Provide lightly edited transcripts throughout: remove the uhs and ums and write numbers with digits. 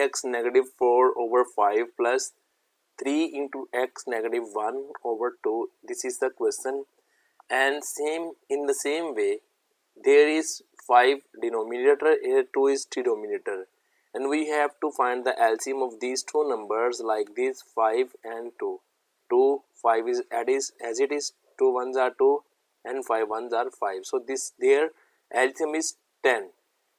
x negative 4 over 5 plus 3 into x negative 1 over 2. This is the question, and in the same way there is 5 denominator, here 2 is denominator, and we have to find the LCM of these two numbers like this 5 and 2. 5 is as it is, 2 ones are 2 and 5 ones are 5. So this their LCM is 10,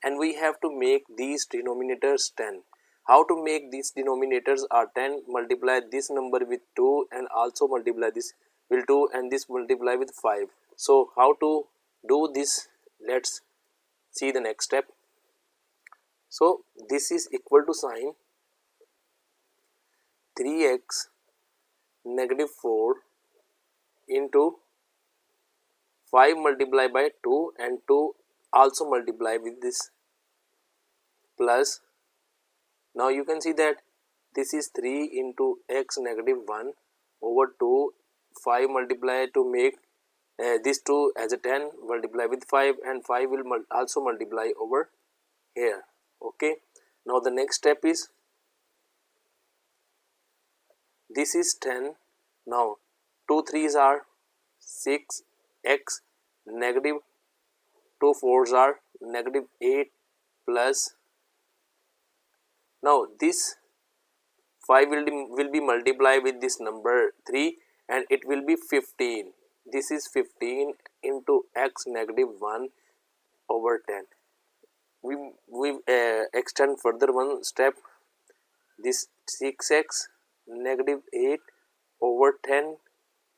and we have to make these denominators 10. How to make these denominators are 10? Multiply this number with 2 and also multiply this with 2 and this multiply with 5. So how to do this? Let's see the next step. So this is equal to sign 3x negative 4 into 5 multiplied by 2 and 2 also multiply with this plus. Now you can see that this is 3 into x negative 1 over 2, 5 multiply to make this 2 as a 10, multiply with 5 and 5 will also multiply over here. Okay, now the next step is this is 10. Now 2 3s are 6, x negative 2 4s are negative 8 plus. Now this 5 will be multiplied with this number 3 and it will be 15. This is 15 into x negative 1 over 10. We extend further one step. This 6x negative 8 over 10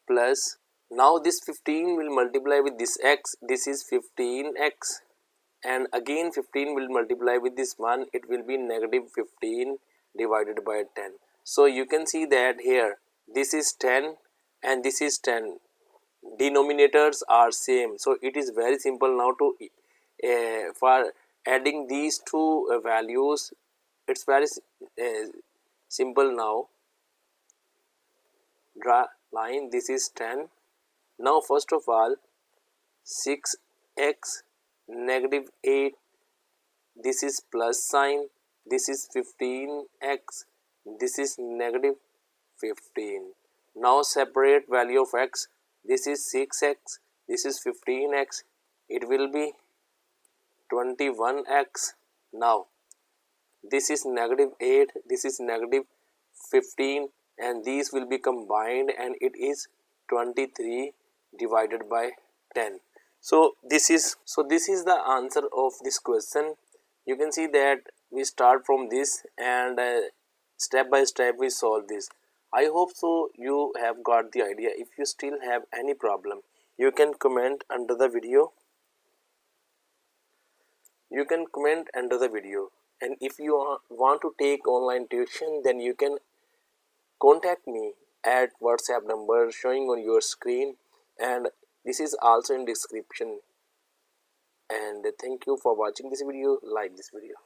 plus. Now this 15 will multiply with this x. This is 15x, and again 15 will multiply with this 1. It will be negative 15 divided by 10. So you can see that here this is 10 and this is 10. Denominators are same, so it is very simple now to for adding these two values. It's very simple now. Draw line. This is 10. Now first of all 6x negative 8, this is plus sign, this is 15x, this is negative 15. Now separate value of x. This is 6x, this is 15x, it will be 21x. Now this is negative 8, this is negative 15, and these will be combined and it is 23 divided by 10. So this is the answer of this question. You can see that we start from this and step by step we solve this. I hope so you have got the idea. If you still have any problem, you can comment under the video. And if you want to take online tuition, then you can contact me at WhatsApp number showing on your screen, and this is also in description. And thank you for watching this video. Like this video.